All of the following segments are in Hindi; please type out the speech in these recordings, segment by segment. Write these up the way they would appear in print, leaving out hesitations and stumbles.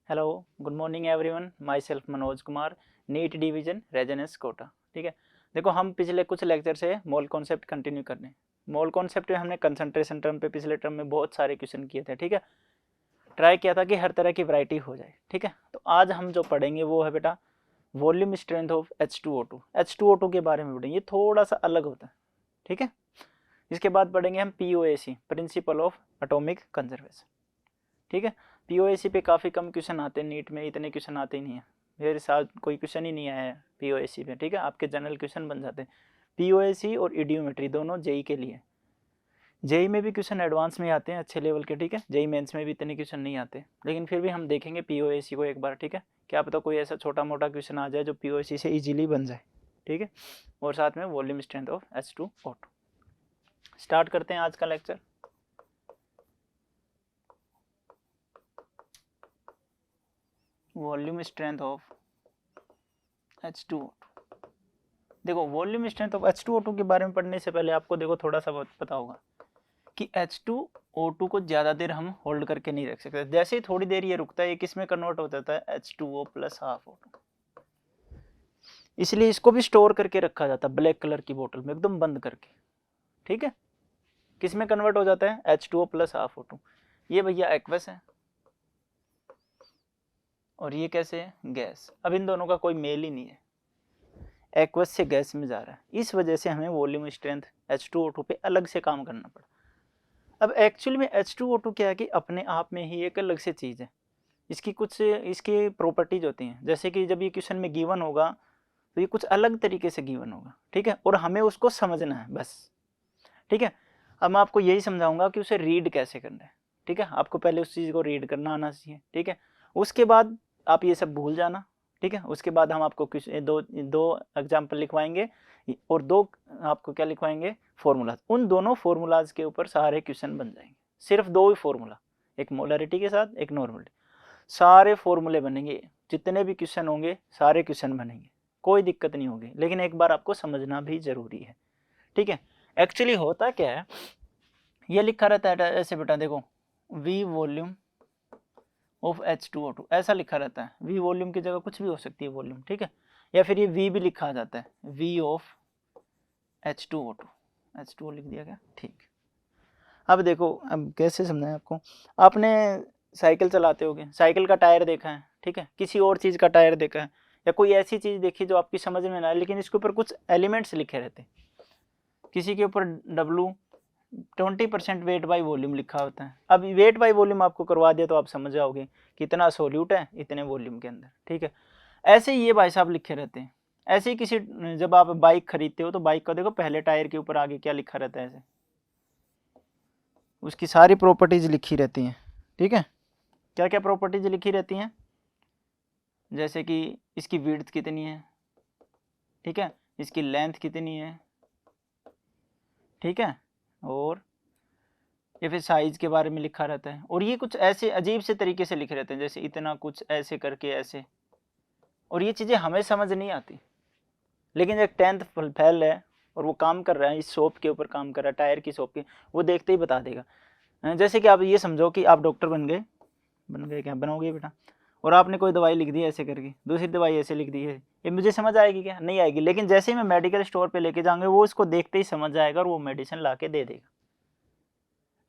Hello, good morning everyone. Myself Manoj Kumar, NEET division resonance Kota. ठीक है, देखो हम पिछले कुछ लेक्चर से मोल कॉन्सेप्ट कंटिन्यू कर रहे हैं। मोल कॉन्सेप्ट में हमने कंसंट्रेशन टर्म पे पिछले टर्म में बहुत सारे क्वेश्चन किए थे। ठीक है, ट्राई किया था कि हर तरह की वैरायटी हो जाए। ठीक है, तो आज हम जो पढ़ेंगे वो है बेटा volume strength of H2O2। H2O2 के बारे में पढ़ेंगे, ये थोड़ा सा अलग होता है। ठीक है, इसके बाद पढ़ेंगे हम POAC, principle of atomic conservation. ठीक है, POAC पे काफ़ी कम क्वेश्चन आते हैं, नीट में इतने क्वेश्चन आते ही नहीं है। मेरे साथ कोई क्वेश्चन ही नहीं आया है POAC पे। ठीक है, आपके जनरल क्वेश्चन बन जाते हैं। POAC और इडियोमेट्री दोनों जेई के लिए। जेई में भी क्वेश्चन एडवांस में आते हैं अच्छे लेवल के। ठीक है, जेई मेंस में भी इतने क्वेश्चन नहीं आते, लेकिन फिर भी हम देखेंगे POAC को एक बार। ठीक है, क्या पता कोई ऐसा छोटा मोटा क्वेश्चन आ जाए जो POAC से इजीली बन जाए। ठीक है, और साथ में volume strength of H2O2। Start करते हैं आज का lecture. Volume strength of H2O2। देखो, वॉल्यूम स्ट्रेंथ ऑफ H2O2 के बारे में पढ़ने से पहले आपको देखो थोड़ा सा बहुत पता होगा कि H2O2 को ज़्यादा देर हम होल्ड करके नहीं रख सकते। जैसे ही थोड़ी देर ये रुकता है, ये किस में कन्वर्ट हो जाता है, H2O प्लस हाफ O2। इसलिए इसको भी स्टोर करके रखा जाता है ब्लैक कलर की बोतल में, एकदम बंद करके। ठीक है, किस में कन्वर्ट हो जाता है, H2O प्लस हाफ O2। ये भैया एक्वस है और ये कैसे है, गैस। अब इन दोनों का कोई मेल ही नहीं है, एक्वस से गैस में जा रहा है। इस वजह से हमें वॉल्यूम स्ट्रेंथ H2O2 पे अलग से काम करना पड़ा। अब एक्चुअली में H2O2 क्या है कि अपने आप में ही एक अलग से चीज़ है। इसकी कुछ इसकी प्रॉपर्टीज होती हैं, जैसे कि जब ये क्वेश्चन में गिवन होगा तो ये कुछ अलग तरीके से गिवन होगा। ठीक है, और हमें उसको समझना है बस। ठीक है, अब मैं आपको यही समझाऊंगा कि उसे रीड कैसे करना है। ठीक है, आपको पहले उस चीज़ को रीड करना आना चाहिए। ठीक है, उसके बाद आप ये सब भूल जाना। ठीक है, उसके बाद हम आपको दो एग्जाम्पल लिखवाएंगे और दो आपको क्या लिखवाएंगे, फॉर्मूलाज। उन दोनों फॉर्मूलाज के ऊपर सारे क्वेश्चन बन जाएंगे। सिर्फ दो ही फॉर्मूला, एक मोलरिटी के साथ एक नॉर्मलिटी, सारे फॉर्मूले बनेंगे। जितने भी क्वेश्चन होंगे सारे क्वेश्चन बनेंगे, कोई दिक्कत नहीं होगी। लेकिन एक बार आपको समझना भी जरूरी है। ठीक है, एक्चुअली होता क्या है, ये लिखा रहता है ऐसे बेटा, देखो V वॉल्यूम ऑफ H2O2 ऐसा लिखा रहता है। V वॉल्यूम की जगह कुछ भी हो सकती है वॉल्यूम। ठीक है, या फिर ये V भी लिखा जाता है, V ऑफ H2O2। H2O लिख दिया क्या, ठीक। अब देखो, अब कैसे समझाएं आपको। आपने साइकिल चलाते होगे, साइकिल का टायर देखा है। ठीक है, किसी और चीज़ का टायर देखा है, या कोई ऐसी चीज़ देखी जो आपकी समझ में ना आए, लेकिन इसके ऊपर कुछ एलिमेंट्स लिखे रहते हैं। किसी के ऊपर W 20% वेट बाई वॉल्यूम लिखा होता है। अब वेट बाई वॉल्यूम आपको करवा दिया तो आप समझ जाओगे कितना सोल्यूट है इतने वॉल्यूम के अंदर। ठीक है, ऐसे ही ये भाई साहब लिखे रहते हैं। ऐसे ही किसी, जब आप बाइक खरीदते हो तो बाइक का देखो पहले टायर के ऊपर आगे क्या लिखा रहता है, ऐसे उसकी सारी प्रॉपर्टीज लिखी रहती हैं। ठीक है, क्या क्या प्रॉपर्टीज लिखी रहती हैं, जैसे कि इसकी विड्थ कितनी है, ठीक है, इसकी लेंथ कितनी है, ठीक है, और या फिर साइज के बारे में लिखा रहता है। और ये कुछ ऐसे अजीब से तरीके से लिखे रहते हैं, जैसे इतना कुछ ऐसे करके ऐसे। और ये चीज़ें हमें समझ नहीं आती, लेकिन एक 10th फेल है और वो काम कर रहा है, इस शॉप के ऊपर काम कर रहा है, टायर की शॉप की, वो देखते ही बता देगा। जैसे कि आप ये समझो कि आप डॉक्टर बन गए क्या, बनोगे बेटा, और आपने कोई दवाई लिख दी ऐसे करके, दूसरी दवाई ऐसे लिख दी है, ये मुझे समझ आएगी क्या, नहीं आएगी। लेकिन जैसे ही मैं मेडिकल स्टोर पे लेके जाऊंगे, वो इसको देखते ही समझ जाएगा और वो मेडिसिन ला के दे देगा।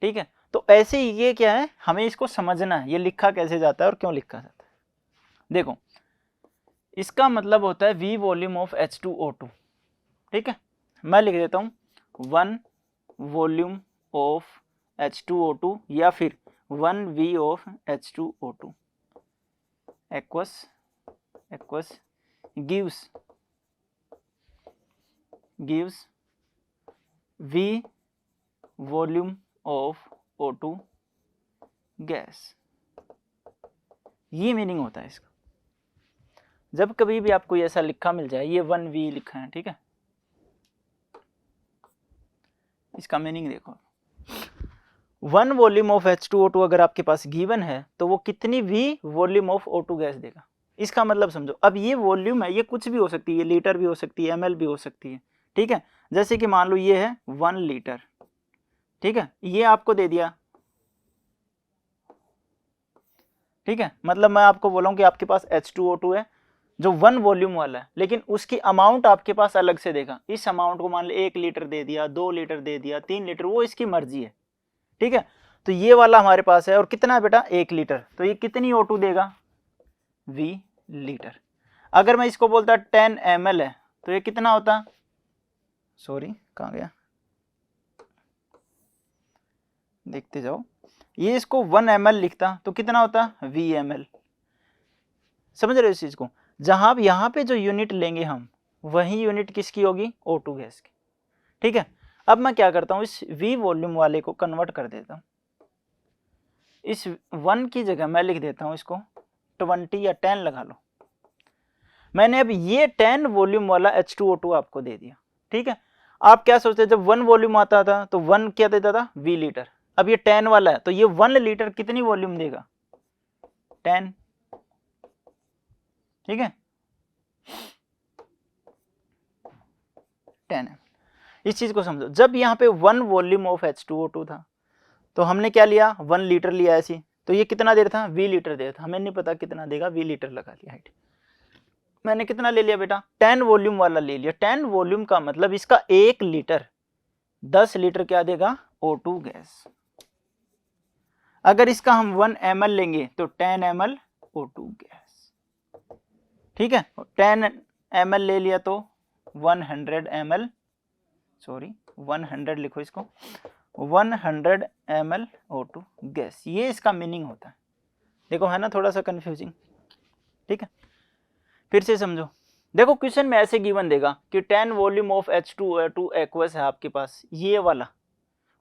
ठीक है, तो ऐसे ही ये क्या है, हमें इसको समझना है, ये लिखा कैसे जाता है और क्यों लिखा जाता है। देखो, इसका मतलब होता है V वॉल्यूम ऑफ H2O2। ठीक है, मैं लिख देता हूँ 1 वॉल्यूम ऑफ H2O2 या फिर 1V of H2O2 aqueous gives V volume of O2 gas. ये मीनिंग होता है इसका। जब कभी भी आपको ऐसा लिखा मिल जाए, ये 1V लिखा है, ठीक है, इसका मीनिंग देखो, 1 वॉल्यूम ऑफ H2O2 अगर आपके पास गिवन है तो वो कितनी V volume of O2 gas देगा, इसका मतलब समझो। अब ये वॉल्यूम है, ये कुछ भी हो सकती है, ये लीटर भी हो सकती है, ml भी हो सकती है। ठीक है, जैसे कि मान लो ये है 1 लीटर। ठीक है, ये आपको दे दिया, ठीक है, मतलब मैं आपको बोला हूँ कि आपके पास H2O2 है जो 1 वॉल्यूम वाला है, लेकिन उसकी अमाउंट आपके पास अलग से देगा। इस अमाउंट को मान लो 1 लीटर दे दिया, 2 लीटर दे दिया, 3 लीटर, वो इसकी मर्जी है। ठीक है, तो ये वाला हमारे पास है, और कितना है बेटा 1 लीटर, तो ये कितनी O2 देगा V लीटर। अगर मैं इसको बोलता 10 ml है तो ये कितना होता, सॉरी कहाँ गया, देखते जाओ, ये इसको 1 ml लिखता तो कितना होता VmL। समझ रहे हो इस चीज को, जहां आप यहाँ पे जो यूनिट लेंगे हम, वही यूनिट किसकी होगी, O2 गैस की। ठीक है, अब मैं क्या करता हूँ, इस V वॉल्यूम वाले को कन्वर्ट कर देता हूँ, इस 1 की जगह मैं लिख देता हूँ इसको 20 या 10 लगा लो। मैंने अब ये 10 वॉल्यूम वाला H2O2 आपको दे दिया। ठीक है, आप क्या सोचते, जब 1 वॉल्यूम आता था तो 1 क्या देता था V लीटर, अब ये 10 वाला है तो ये 1 लीटर कितनी वॉल्यूम देगा 10। ठीक है, 10 है। इस चीज को समझो, जब यहाँ पे 1 वॉल्यूम ऑफ H2O2 था तो हमने क्या लिया 1 लीटर लिया ऐसी, तो ये कितना दे रहा था V लीटर दे रहा था, हमें नहीं पता कितना देगा, V लीटर लगा लिया। हाइट मैंने कितना ले लिया बेटा 10 वॉल्यूम वाला ले लिया। 10 वॉल्यूम का मतलब इसका 1 लीटर 10 लीटर क्या देगा O2 गैस। अगर इसका हम 1 ml लेंगे तो 10 ml O2 गैस। ठीक है, 10 ml ले लिया तो 100 ml, सॉरी 100 लिखो इसको, 100 ml O2 गैस, ये इसका मीनिंग होता है। देखो है ना थोड़ा सा कंफ्यूजिंग। ठीक है, फिर से समझो, देखो क्वेश्चन में ऐसे गिवन देगा कि 10 वॉल्यूम ऑफ H2O2 एक्वस है आपके पास ये वाला,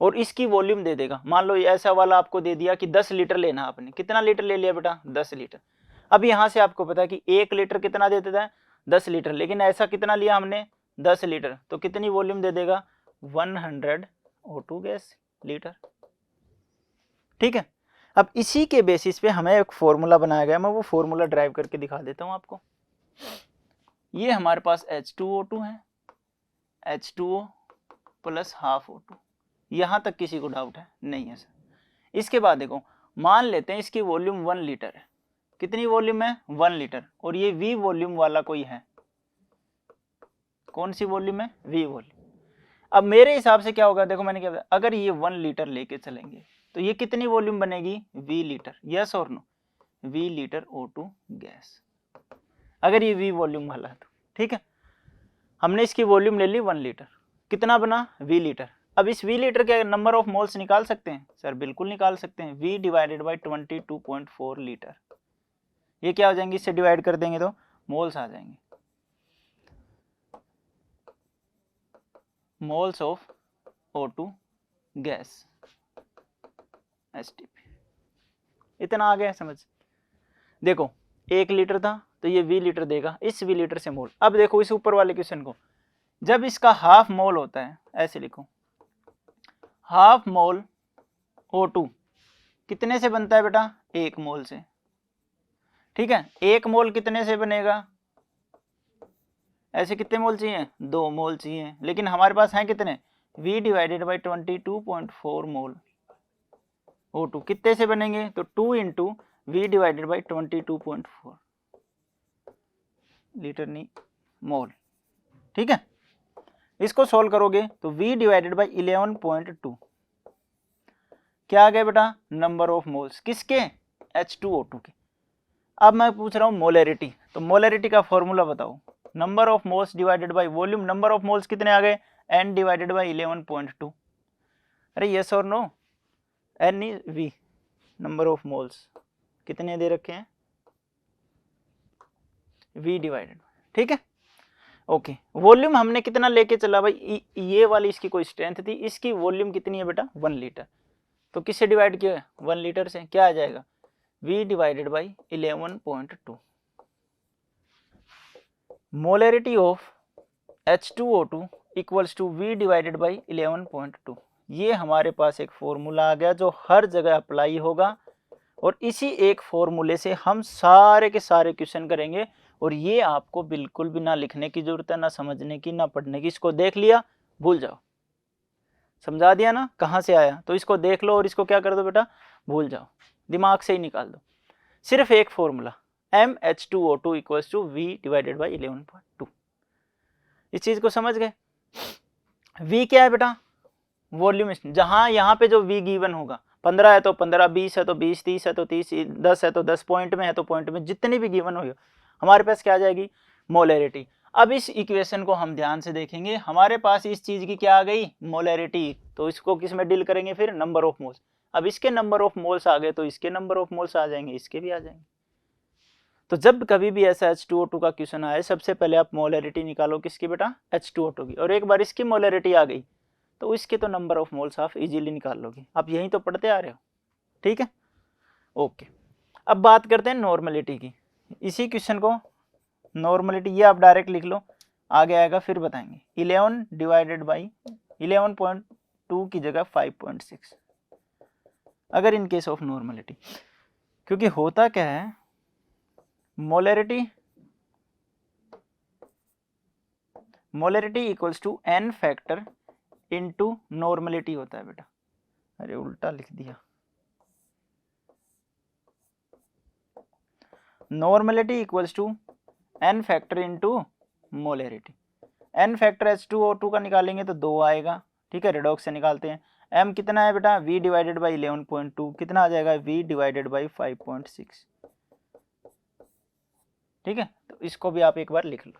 और इसकी वॉल्यूम दे देगा, मान लो ऐसा वाला आपको दे दिया कि 10 लीटर लेना, आपने कितना लीटर ले लिया बेटा 10 लीटर। अब यहाँ से आपको पता है कि 1 लीटर कितना दे देता है 10 लीटर, लेकिन ऐसा कितना लिया हमने 10 लीटर, तो कितनी वॉल्यूम दे देगा 100 O2 गैस लीटर। ठीक है, अब इसी के बेसिस पे हमें एक फॉर्मूला बनाया गया, मैं वो फॉर्मूला ड्राइव करके दिखा देता हूँ आपको। ये हमारे पास H2O2 है, H2O प्लस हाफ O2, यहाँ तक किसी को डाउट है नहीं है सर। इसके बाद देखो, मान लेते हैं इसकी वॉल्यूम 1 लीटर है, कितनी वॉल्यूम है 1 लीटर, और ये V वॉल्यूम वाला कोई है, कौन सी वॉल्यूम है V वॉल्यूम। अब मेरे हिसाब से क्या होगा, देखो मैंने क्या बताया, अगर ये 1 लीटर लेके चलेंगे तो ये कितनी वॉल्यूम बनेगी V लीटर, यस और no, V litre O2 gas, अगर ये V वॉल्यूम वाला है तो। ठीक है, हमने इसकी वॉल्यूम ले ली 1 लीटर, कितना बना V लीटर। अब इस V लीटर के नंबर ऑफ मोल्स निकाल सकते हैं सर, बिल्कुल निकाल सकते हैं, V डिवाइडेड बाई 22.4 लीटर, ये क्या हो जाएंगे, इससे डिवाइड कर देंगे तो मोल्स आ जाएंगे, moles of O2 gas STP। इतना आ गया समझ। देखो 1 लीटर था तो ये V लीटर देगा, इस V लीटर से मोल। अब देखो इस ऊपर वाले क्वेश्चन को, जब इसका हाफ मोल होता है, ऐसे लिखो हाफ मोल O2 कितने से बनता है बेटा 1 मोल से। ठीक है, 1 मोल कितने से बनेगा, ऐसे कितने मोल चाहिए 2 मोल चाहिए, लेकिन हमारे पास हैं कितने V divided by 22.4 mole O2, कितने से बनेंगे तो 2 into V divided by 22.4 litre नहीं मोल। ठीक है, इसको सोल्व करोगे तो V डिवाइडेड बाई 11.2 क्या आ गया बेटा नंबर ऑफ मोल्स, किसके H2O2 के। अब मैं पूछ रहा हूँ मोलैरिटी, तो मोलैरिटी का फॉर्मूला बताओ, number of moles divided by volume, number of moles कितने आ गए N डिवाइडेड बाई 11.2, अरे यस और no, N is V, number of moles कितने दे रखे हैं V डिवाइडेड। ठीक है, ओके, वॉल्यूम हमने कितना लेके चला भाई, ये वाली इसकी कोई स्ट्रेंथ थी, इसकी वॉल्यूम कितनी है बेटा 1 लीटर, तो किससे डिवाइड किया 1 लीटर से, क्या आ जाएगा V divided by 11.2। Molarity of H2O2 equals to V divided by 11.2, ये हमारे पास एक फॉर्मूला आ गया जो हर जगह अप्लाई होगा, और इसी एक फॉर्मूले से हम सारे के सारे क्वेश्चन करेंगे, और ये आपको बिल्कुल भी ना लिखने की जरूरत है, ना समझने की, ना पढ़ने की, इसको देख लिया भूल जाओ, समझा दिया ना कहाँ से आया, तो इसको देख लो और इसको क्या कर दो बेटा भूल जाओ, दिमाग से ही निकाल दो। सिर्फ एक formula MH2O2 equals to V divided by 11.2। इस चीज को समझ गए। V क्या है बेटा, वॉल्यूम। जहां यहाँ पे जो V गिवन होगा 15 है तो 15, 20 है तो 20, 30 है तो 30, 10 है तो 10, पॉइंट में है तो पॉइंट में, जितनी भी गिवन होगी हमारे पास क्या आ जाएगी, मोलैरिटी। अब इस इक्वेशन को हम ध्यान से देखेंगे, हमारे पास इस चीज की क्या आ गई, मोलैरिटी। तो इसको किस में डील करेंगे फिर, नंबर ऑफ मोल्स। अब इसके नंबर ऑफ मोल्स आ गए तो इसके नंबर ऑफ मोल्स आ जाएंगे, इसके भी आ जाएंगे। तो जब कभी भी ऐसा H2O2 का क्वेश्चन आए, सबसे पहले आप मोलैरिटी निकालो किसकी बेटा, H2O2 की। और एक बार इसकी मोलैरिटी आ गई तो इसके तो नंबर ऑफ मोल्स आप इजीली निकाल लोगे, आप यही तो पढ़ते आ रहे हो, ठीक है, ओके। अब बात करते हैं नॉर्मलिटी की। इसी क्वेश्चन को नॉर्मलिटी ये आप डायरेक्ट लिख लो, आगे आएगा फिर बताएंगे। 11 डिवाइडेड बाई 11.2 की जगह 5.6 अगर इन केस ऑफ नॉर्मलिटी। क्योंकि होता क्या है, molarity equals to n factor into normality होता है बेटा। अरे उल्टा लिख दिया, normality equals to n factor into molarity. n factor H2O2 का निकालेंगे तो 2 आएगा, ठीक है, रिडॉक्स से निकालते हैं। m कितना है बेटा, V डिवाइडेड बाई 11.2 कितना आ जाएगा, V डिवाइडेड बाई 5.6, ठीक है। तो इसको भी आप एक बार लिख लो,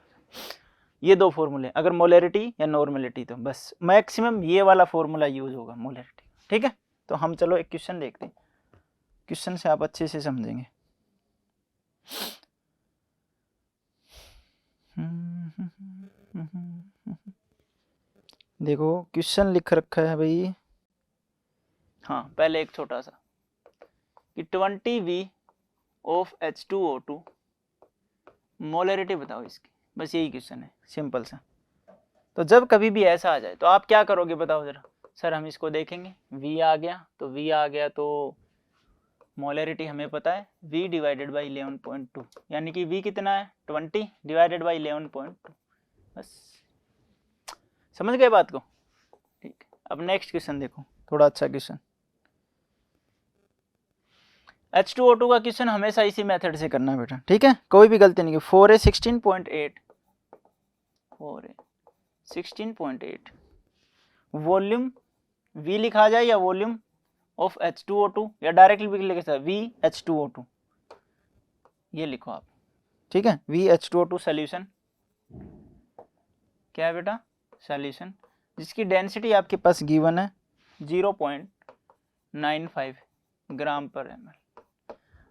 ये दो फॉर्मूले, अगर मोलैरिटी या नॉर्मलिटी तो बस मैक्सिमम ये वाला फॉर्मूला यूज होगा मोलैरिटी, ठीक है। तो हम चलो एक क्वेश्चन देखते हैं, क्वेश्चन से आप अच्छे से समझेंगे। देखो क्वेश्चन लिख रखा है भाई, हाँ पहले एक छोटा सा कि 20V ऑफ H2O2 मोलैरिटी बताओ इसकी, बस यही क्वेश्चन है, सिंपल सा। तो जब कभी भी ऐसा आ जाए तो आप क्या करोगे बताओ जरा। सर हम इसको देखेंगे, V आ गया तो V आ गया तो मोलैरिटी हमें पता है V डिवाइडेड बाई 11.2, यानी कि V कितना है 20 डिवाइडेड बाई 11.2, बस समझ गए बात को, ठीक। अब नेक्स्ट क्वेश्चन देखो, थोड़ा अच्छा क्वेश्चन। H2O2 का क्वेश्चन हमेशा इसी मेथड से करना है बेटा, ठीक है, कोई भी गलती नहीं। 4A 16.8 4A 16.8 वॉल्यूम V लिखा जाए या वॉल्यूम ऑफ H2O2, या डायरेक्टली भी लिख सकते V H2O2, ये लिखो आप, ठीक है। V H2O2 सोल्यूशन क्या है बेटा, सोल्यूशन जिसकी डेंसिटी आपके पास गिवन है 0.95 ग्राम पर ml।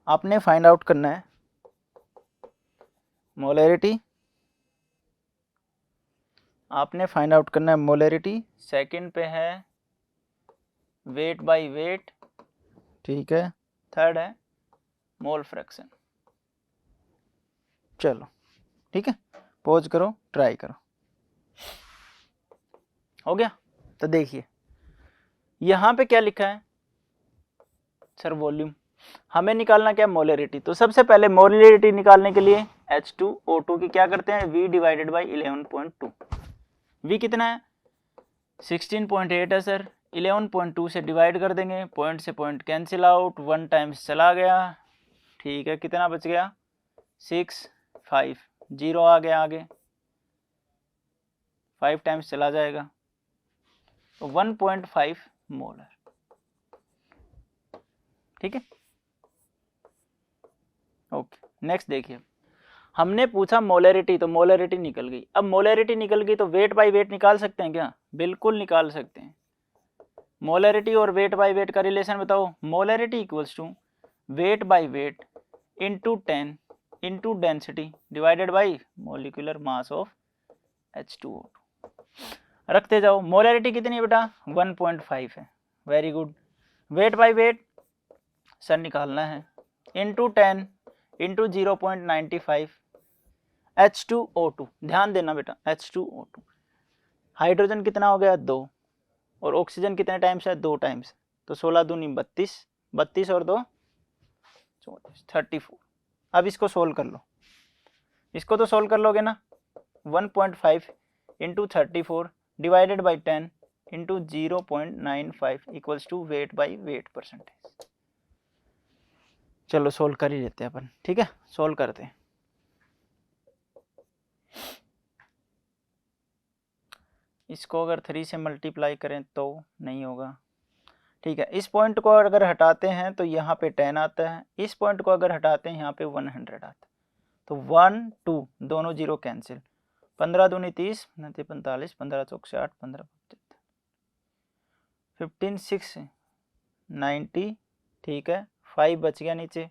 आपने फाइंड आउट करना है मोलैरिटी, आपने फाइंड आउट करना है मोलैरिटी, सेकंड पे है वेट बाय वेट, ठीक है, थर्ड है मोल फ्रैक्शन। चलो ठीक है, पॉज करो, ट्राई करो, हो गया। तो देखिए यहां पे क्या लिखा है सर, वॉल्यूम। हमें निकालना क्या, मोलैरिटी। तो सबसे पहले मोलैरिटी निकालने के लिए H2O2 की क्या करते हैं, V डिवाइडेड बाई 11.2। V कितना है 16.8 है सर, 11.2 से डिवाइड कर देंगे, पॉइंट से पॉइंट कैंसिल आउट, 1 टाइम्स चला गया, ठीक है, कितना बच गया 6, 5 0 आ गया, आगे 5 टाइम्स चला जाएगा तो 1.5 मोलर, ठीक है, ओके। नेक्स्ट देखिए, हमने पूछा मोलैरिटी, तो मोलैरिटी निकल गई। अब मोलैरिटी निकल गई तो वेट बाय वेट निकाल सकते हैं क्या, बिल्कुल निकाल सकते हैं। मोलैरिटी और वेट बाय वेट का रिलेशन बताओ, molarity equals to weight by weight into 10 into density divided by molecular mass of H2O2। रखते जाओ, मोलैरिटी कितनी है बेटा 1.5 है, very good. Weight by weight sir निकालना है, इंटू 10 इंटू 0.95 H2O2, ध्यान देना बेटा H2O2, हाइड्रोजन कितना हो गया 2, और ऑक्सीजन कितने टाइम्स है 2 टाइम्स, तो 16 दूनी 32, 32 और 2 34, 34। अब इसको सोल्व कर लो, इसको तो सोल्व कर लोगे ना, 1.5 into 34 divided by 10 into 0.95 equals to weight by weight percentage. चलो सोल्व कर ही लेते हैं अपन, ठीक है, सोल्व करते हैं। इसको अगर 3 से मल्टीप्लाई करें तो नहीं होगा, ठीक है। इस पॉइंट को अगर हटाते हैं तो यहाँ पे 10 आता है, इस पॉइंट को अगर हटाते हैं यहाँ पे 100 आता है, तो 1 2 दोनों जीरो कैंसिल, 15 दूनी 30, 45, 15 चौक 60, 15 15 6 90, ठीक है, 5 बच गया नीचे,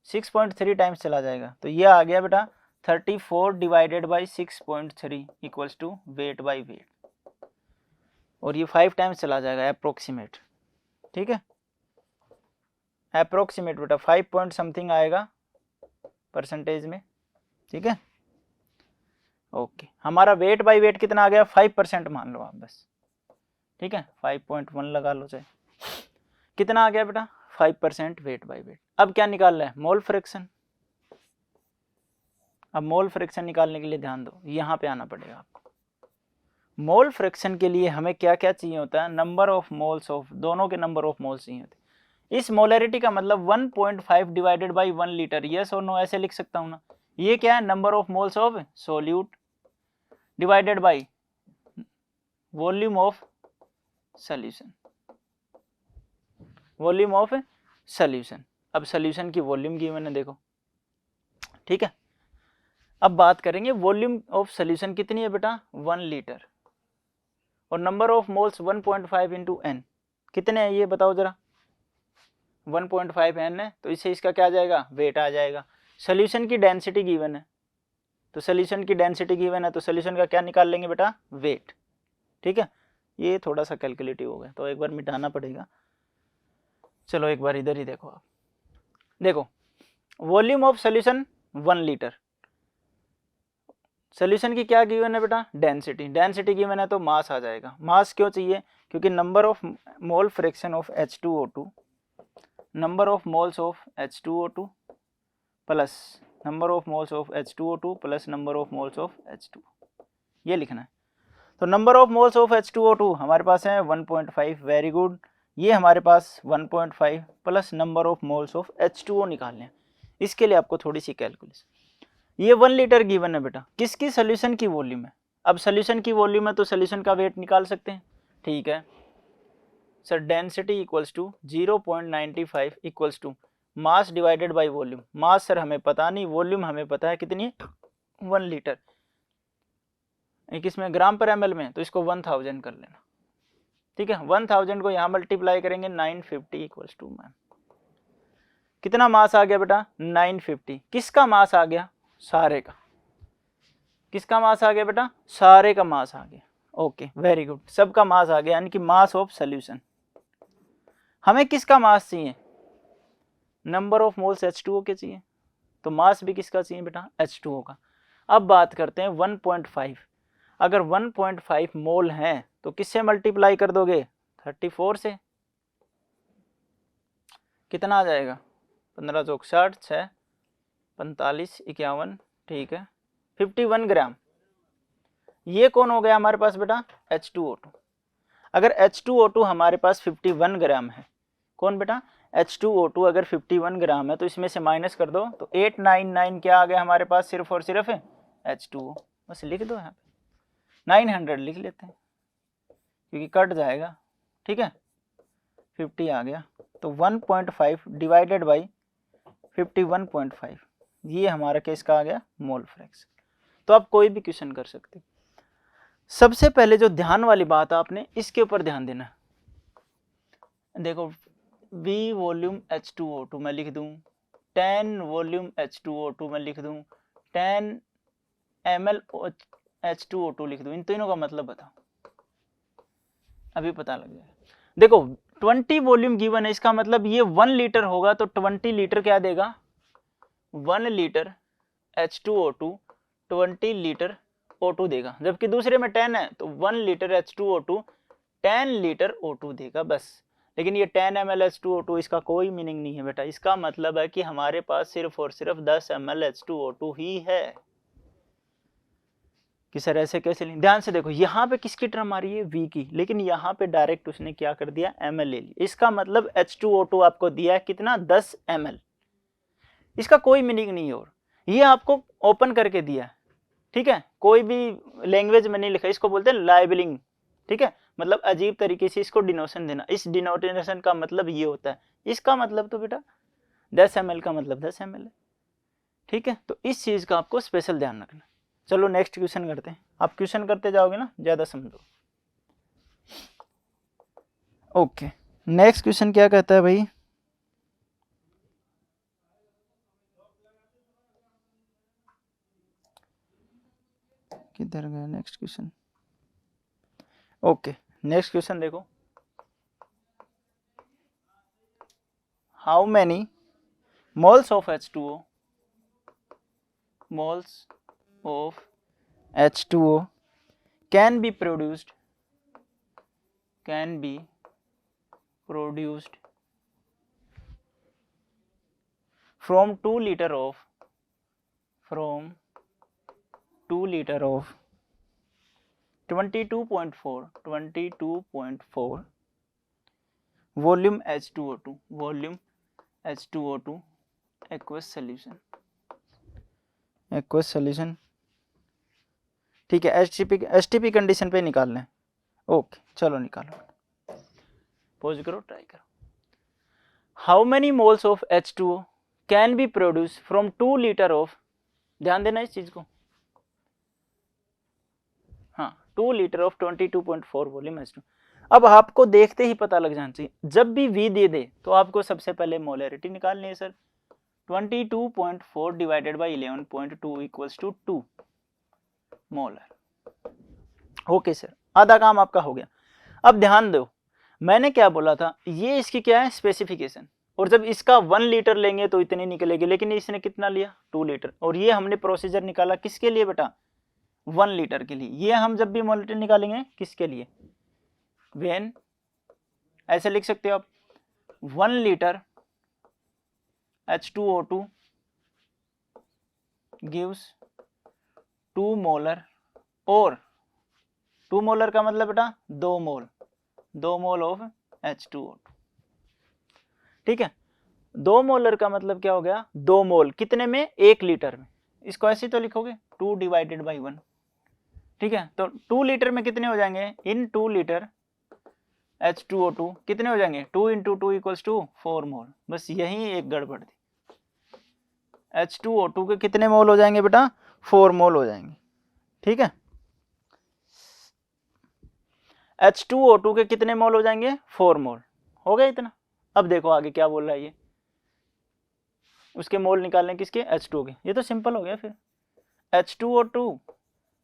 6.3 टाइम्स चला जाएगा, तो ये आ गया बेटा 34 divided by 6.3 equals to weight by weight, और ये 5 टाइम्स चला जाएगा अप्रोक्सीमेट, ठीक है, अप्रोक्सीमेट बेटा 5 पॉइंट समथिंग आएगा परसेंटेज में, ठीक है। ओके, हमारा वेट बाई वेट कितना आ गया, 5% मान लो आप बस, ठीक है, 5.1 लगा लो चाहे, कितना आ गया बेटा 5% वेट बाई वेट। अब क्या निकालना है, मोल फ्रैक्शन। अब मोल फ्रैक्शन निकालने के लिए ध्यान दो, यहाँ पे आना पड़ेगा आपको। मोल फ्रैक्शन के लिए हमें क्या क्या चाहिए होता है, नंबर ऑफ मोल्स ऑफ, दोनों के नंबर ऑफ मोल्स चाहिए होते हैं। इस मोलरिटी का मतलब 1.5 डिवाइडेड बाई 1 लीटर, यस और नो ऐसे लिख सकता हूँ ना। ये क्या है, number of moles of solute divided by volume of solution, volume of solution. अब सॉल्यूशन की वॉल्यूम गिवन है देखो, ठीक है। अब बात करेंगे वॉल्यूम ऑफ सॉल्यूशन कितनी है बेटा, 1 लीटर, और number of moles 1.5 into n, कितने हैं ये बताओ जरा, 1.5 एन है, तो इससे इसका क्या आ जाएगा, वेट आ जाएगा। सॉल्यूशन की डेंसिटी गिवन है, तो सॉल्यूशन की डेंसिटी गिवन है, तो सॉल्यूशन का क्या निकाल लेंगे बेटा, वेट, ठीक है। ये थोड़ा सा कैलकुलेटिव हो गया, तो एक बार मिटाना पड़ेगा। चलो एक बार इधर ही देखो आप, देखो volume of solution 1 litre, solution की क्या गिवन है बेटा, डेंसिटी, डेंसिटी गिवन है तो मास आ जाएगा। मास क्यों चाहिए, क्योंकि number of mole fraction of H2O2, number of moles of H2O2 plus number of moles of H2O2 plus number of moles of H2O, ये लिखना है। तो number of moles of H2O2 हमारे पास है 1.5, वेरी गुड। ये हमारे पास 1.5 plus number of moles of H2O निकालने हैं, इसके लिए आपको थोड़ी सी कैलकुलेशन। ये 1 लीटर गिवन है बेटा, किसकी, सॉल्यूशन की वॉल्यूम है। अब सॉल्यूशन की वॉल्यूम है तो सॉल्यूशन का वेट निकाल सकते हैं, ठीक है sir. Density equals to 0.95 equals to mass divided by volume. Mass sir हमें पता नहीं, वॉल्यूम हमें पता है कितनी है, 1 लीटर, एक इसमें ग्राम पर ml में, तो इसको 1000 कर लेना, ठीक है। 1000 को यहाँ मल्टीप्लाई करेंगे 950 इक्वल्स टू मैम, कितना मास आ गया बेटा, 950। किसका मास आ गया, सारे का, किसका मास आ गया बेटा, सारे का मास आ गया, ओके वेरी गुड, सबका मास आ गया, यानी कि मास ऑफ सॉल्यूशन। हमें किसका मास चाहिए, नंबर ऑफ मोल्स H2O के चाहिए, तो मास भी किसका चाहिए बेटा, H2O का। अब बात करते हैं 1.5, अगर 1.5 मोल हैं तो किससे मल्टीप्लाई कर दोगे, 34 से, कितना आ जाएगा, 15 चौक 60, 6 45 51, ठीक है 51 ग्राम। ये कौन हो गया हमारे पास बेटा, H2O2। अगर H2O2 हमारे पास 51 ग्राम है, कौन बेटा, H2O2 अगर 51 ग्राम है तो इसमें से माइनस कर दो, तो 899 क्या आ गया हमारे पास, सिर्फ और सिर्फ है H2O, बस लिख दो यहाँ पे 900 लिख लेते हैं क्योंकि कट जाएगा, ठीक है 50 आ गया, तो 1.5 डिवाइडेड बाई 51.5, ये हमारा केस का आ गया मोल फ्रैक्शन। तो आप कोई भी क्वेश्चन कर सकते। सबसे पहले जो ध्यान वाली बात आपने इसके ऊपर ध्यान देना, देखो V वॉल्यूम H2O2 मैं लिख दूं, 10 वॉल्यूम H2O2 मैं लिख दूं, 10 ml H2O2 लिख दूं, इन तीनों का मतलब बताओ, अभी पता लग जाएगा। देखो 20 वॉल्यूम गिवन है, इसका मतलब ये 1 लीटर होगा, तो 20 लीटर क्या देगा, 1 लीटर H2O2 20 लीटर O2 देगा, जबकि दूसरे में 10 है तो 1 लीटर H2O2 10 लीटर O2 देगा बस। लेकिन ये 10 ml H2O2 इसका कोई मीनिंग नहीं है बेटा, इसका मतलब है कि हमारे पास सिर्फ और सिर्फ 10 ml H2O2 ही है, कि सर ऐसे कैसे लें। ध्यान से देखो, यहाँ पे किसकी टर्म आ रही है, V की, लेकिन यहाँ पे डायरेक्ट उसने क्या कर दिया, ml ले ली। इसका मतलब H2O2 आपको दिया है कितना, 10 ml। इसका कोई मीनिंग नहीं है, और ये आपको ओपन करके दिया है, ठीक है, कोई भी लैंग्वेज में नहीं लिखा, इसको बोलते हैं लाइबलिंग, ठीक है, मतलब अजीब तरीके से इसको डिनोशन देना। इस डिनोटेशन का मतलब ये होता है, इसका मतलब तो बेटा 10 ml का मतलब 10 ml है, ठीक है। तो इस चीज का आपको स्पेशल ध्यान रखना। चलो नेक्स्ट क्वेश्चन करते हैं, आप क्वेश्चन करते जाओगे ना ज्यादा समझो। ओके, नेक्स्ट क्वेश्चन क्या कहता है भाई, किधर गया next question. Okay, next question देखो, how many moles of H2O, moles of H2O can be produced from 2 liter of 22.4 volume H2O2 aqueous solution, ठीक है, एसटीपी कंडीशन पे निकालना है। ओके चलो निकालो, पोज करो, ट्राई करो। How many moles of H2O can be produce from 2 litre of, ध्यान देना इस चीज को, हाँ 2 लीटर ऑफ 22.4 वॉल्यूम H2। अब आपको देखते ही पता लग जाना चाहिए, जब भी V दे दे तो आपको सबसे पहले मोलरिटी निकालनी है sir. 22.4 divided by 11.2 equals to 2 molar. Okay sir, आधा काम आपका हो गया। अब ध्यान दो, मैंने क्या बोला था, ये इसकी क्या है स्पेसिफिकेशन, और जब इसका 1 लीटर लेंगे तो इतनी निकलेगी, लेकिन इसने कितना लिया 2 लीटर, और ये हमने प्रोसीजर निकाला किसके लिए बेटा, 1 लीटर के लिए। ये हम जब भी मोलरिटी निकालेंगे किसके लिए, व्हेन, ऐसे लिख सकते हो आप, 1 लीटर H2O2 gives 2 मोलर, और 2 मोलर का मतलब बेटा 2 मोल ऑफ H2O2, ठीक है। 2 मोलर का मतलब क्या हो गया, 2 मोल कितने में, 1 लीटर में। इसको ऐसे तो लिखोगे 2 डिवाइडेड बाई 1, ठीक है। तो 2 लीटर में कितने हो जाएंगे, इन 2 लीटर H2O2 कितने हो जाएंगे, 2 इंटू 2 इक्वल्स टू 4 मोल। बस यही एक गड़बड़ थी, H2O2 के कितने मोल हो जाएंगे बेटा, 4 मोल हो जाएंगे, ठीक है। H2O2 के कितने मोल हो जाएंगे, 4 मोल हो गए इतना। अब देखो आगे क्या बोल रहा है ये, उसके मोल निकालने किसके, H2O के। ये तो सिंपल हो गया फिर,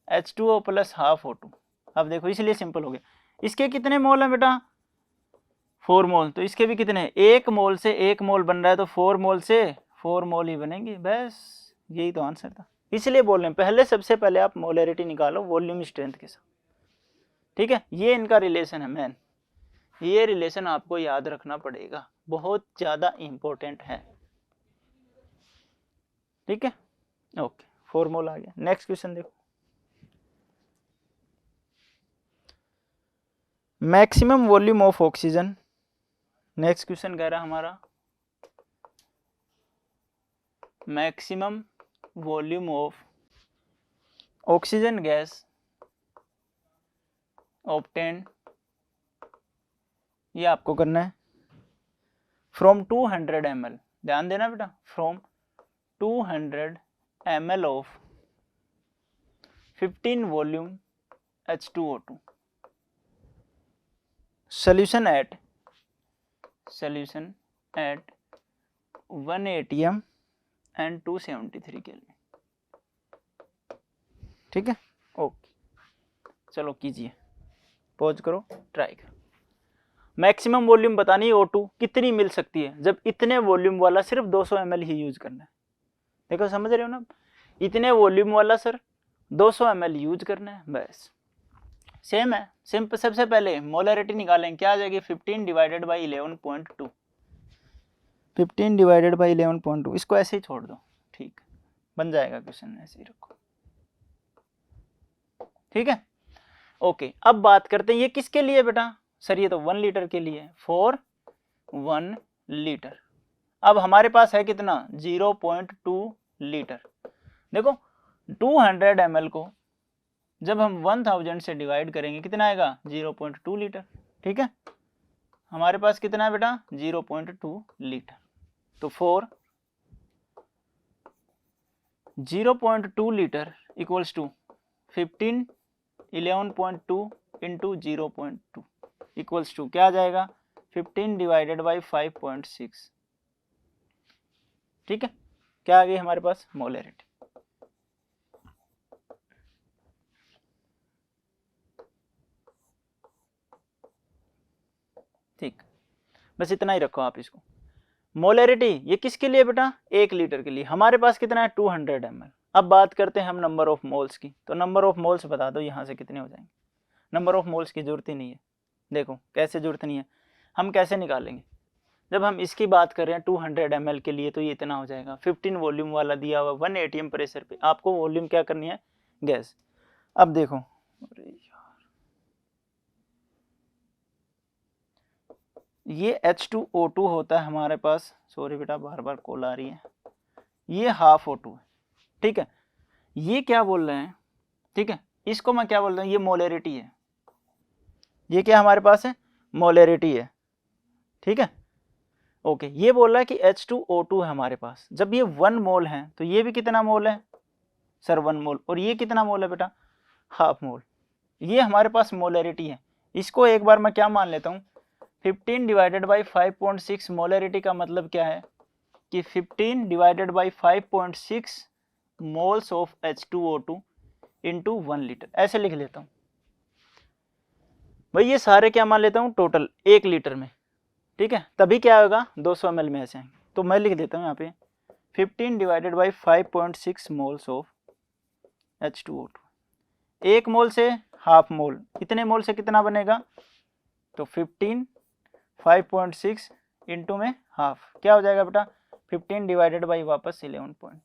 H2O प्लस हाफ O2। अब देखो इसलिए सिंपल हो गया, इसके कितने मोल हैं बेटा, 4 मोल, तो इसके भी कितने, 1 मोल से 1 मोल बन रहा है, तो 4 मोल से 4 मोल ही बनेंगे, बस यही तो आंसर था। इसलिए बोल रहे हैं पहले, सबसे पहले आप मोलरिटी निकालो वॉल्यूम स्ट्रेंथ के साथ, ठीक है। ये इनका रिलेशन है मैन, ये रिलेशन आपको याद रखना पड़ेगा, बहुत ज्यादा इंपॉर्टेंट है, ठीक है। ओके 4 मोल आ गया। नेक्स्ट क्वेश्चन देखो, maximum volume of oxygen. Next question कह रहा है हमारा maximum volume of oxygen gas obtained, ये आपको करना है फ्रॉम 200 ml, ध्यान देना बेटा, from 200 ml of 15 volume H2O2 solution at 1 atm and 273 kelvin, ठीक है। ओके चलो कीजिए, पॉज करो, ट्राई करो। मैक्सिमम वॉल्यूम बतानी है O2 कितनी मिल सकती है, जब इतने वॉल्यूम वाला सिर्फ 200 ml ही यूज करना है। देखो समझ रहे हो ना, इतने वॉल्यूम वाला सर 200 ml यूज करना है, बस सेम है। सिंपल, सबसे पहले मोलरिटी निकालेंगे, क्या आ जाएगी, 15 डिवाइडेड बाई 11.2, 15 डिवाइडेड बाई 11.2, इसको ऐसे ही छोड़ दो, ठीक बन जाएगा क्वेश्चन, ऐसे ही रखो। ठीक है। ओके, अब बात करते हैं ये किसके लिए बेटा, सर ये तो 1 लीटर के लिए, फॉर 1 लीटर। अब हमारे पास है कितना, 0.2 लीटर। देखो 200 ml को जब हम 1000 से डिवाइड करेंगे कितना आएगा, 0.2 लीटर। ठीक है, हमारे पास कितना है बेटा, 0.2 लीटर। तो for 0.2 litre equals to 15 11.2 into 0.2 equals to क्या आ जाएगा, 15 डिवाइडेड बाई 5.6। ठीक है, क्या आ गई हमारे पास, मोलरिटी। ठीक, बस इतना ही रखो आप इसको। मोलरिटी ये किसके लिए बेटा, 1 लीटर के लिए। हमारे पास कितना है, 200 ml। अब बात करते हैं हम नंबर ऑफ मोल्स की। तो नंबर ऑफ मोल्स बता दो यहाँ से कितने हो जाएंगे। नंबर ऑफ मोल्स की जरूरत ही नहीं है। देखो कैसे जरूरत नहीं है, हम कैसे निकालेंगे, जब हम इसकी बात कर रहे हैं 200 ml के लिए तो ये इतना हो जाएगा। 15 वॉल्यूम वाला दिया हुआ 1 atm प्रेशर पे, आपको वॉल्यूम क्या करनी है, गैस। अब देखो, अरे यार ये H2O2 होता है हमारे पास, सॉरी बेटा बार बार कॉल आ रही है, ये हाफ O2 है। ठीक है, ये क्या बोल रहे हैं, ठीक है, इसको मैं क्या बोल रहा हूँ, ये मोलरिटी है। ये क्या हमारे पास है, मोलरिटी है। ठीक है, ओके, ये बोल रहा है कि H2O2 है हमारे पास। जब ये 1 मोल है तो ये भी कितना मोल है, सर 1 मोल। और ये कितना मोल है बेटा, हाफ मोल। ये हमारे पास मोलरिटी है। इसको एक बार मैं क्या मान लेता हूँ, 15 डिवाइडेड बाई 5.6। मोलरिटी का मतलब क्या है कि 15 divided by 5.6 moles of H2O2 into 1 litre, ऐसे लिख लेता हूँ भाई। ये सारे क्या मान लेता हूँ, टोटल 1 लीटर में। ठीक है, तभी क्या होगा, 200 ml में ऐसे आएंगे। तो मैं लिख देता हूँ यहाँ पे 15 divided by 5.6 moles of H2O2। 1 मोल से हाफ मोल, इतने मोल से कितना बनेगा, तो 15 5.6 इंटू में हाफ, क्या हो जाएगा बेटा, 15 डिवाइडेड बाई वापस 11.2।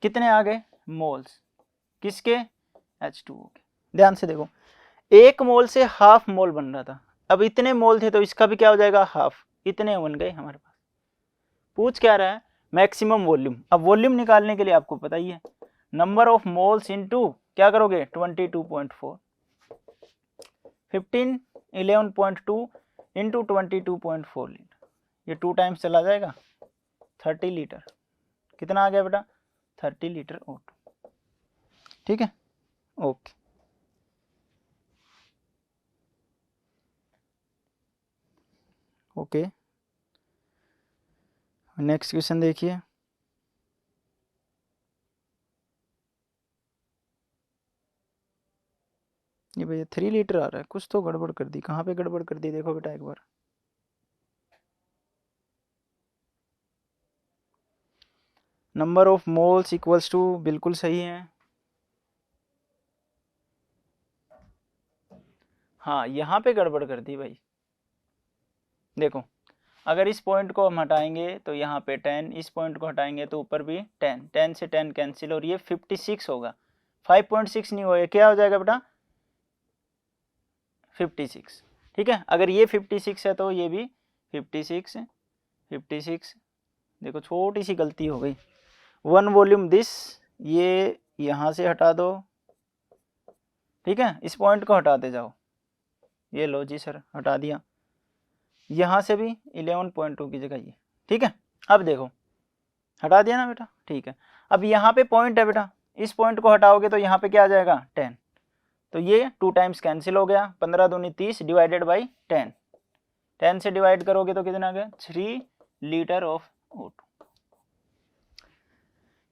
कितने आ गए मोल्स, किसके, H2O के। ध्यान से देखो, 1 मोल से हाफ मोल बन रहा था, अब इतने मोल थे तो इसका भी क्या हो जाएगा, हाफ। इतने बन गए हमारे पास। पूछ क्या रहा है, मैक्सिमम वॉल्यूम। अब वॉल्यूम निकालने के लिए आपको पता ही है, नंबर ऑफ मोल्स इनटू क्या करोगे, 22.4। 15 11.2 इंटू 22.4 लीटर, ये 2 टाइम्स चला जाएगा, 30 लीटर। कितना आ गया बेटा, 30 लीटर O2। ठीक है, ओके। ओके, नेक्स्ट क्वेश्चन देखिए। ये भैया 3 लीटर आ रहा है, कुछ तो गड़बड़ कर दी। कहाँ पे गड़बड़ कर दी, देखो बेटा एक बार। Number of moles equals to, बिल्कुल सही है। हाँ, यहाँ पे गड़बड़ कर दी भाई। देखो अगर इस पॉइंट को हम हटाएंगे तो यहाँ पे 10, इस पॉइंट को हटाएंगे तो ऊपर भी 10, 10 से 10 कैंसिल, और ये 56 होगा। 5.6 नहीं होगा, क्या हो जाएगा बेटा, 56। ठीक है, अगर ये 56 है तो ये भी 56, 56। देखो छोटी सी गलती हो गई, 1 वॉल्यूम दिस, ये यहाँ से हटा दो। ठीक है, इस पॉइंट को हटाते जाओ। ये लो जी सर, हटा दिया। यहाँ से भी 11.2 की जगह ये। ठीक है, अब देखो हटा दिया ना बेटा। ठीक है, अब यहाँ पे पॉइंट है बेटा, इस पॉइंट को हटाओगे तो यहाँ पे क्या आ जाएगा, 10। तो ये 2 टाइम्स कैंसिल हो गया, 15 दूनी 30 डिवाइडेड बाई 10। 10 से डिवाइड करोगे तो कितना आ गया, 3 लीटर ऑफ O2।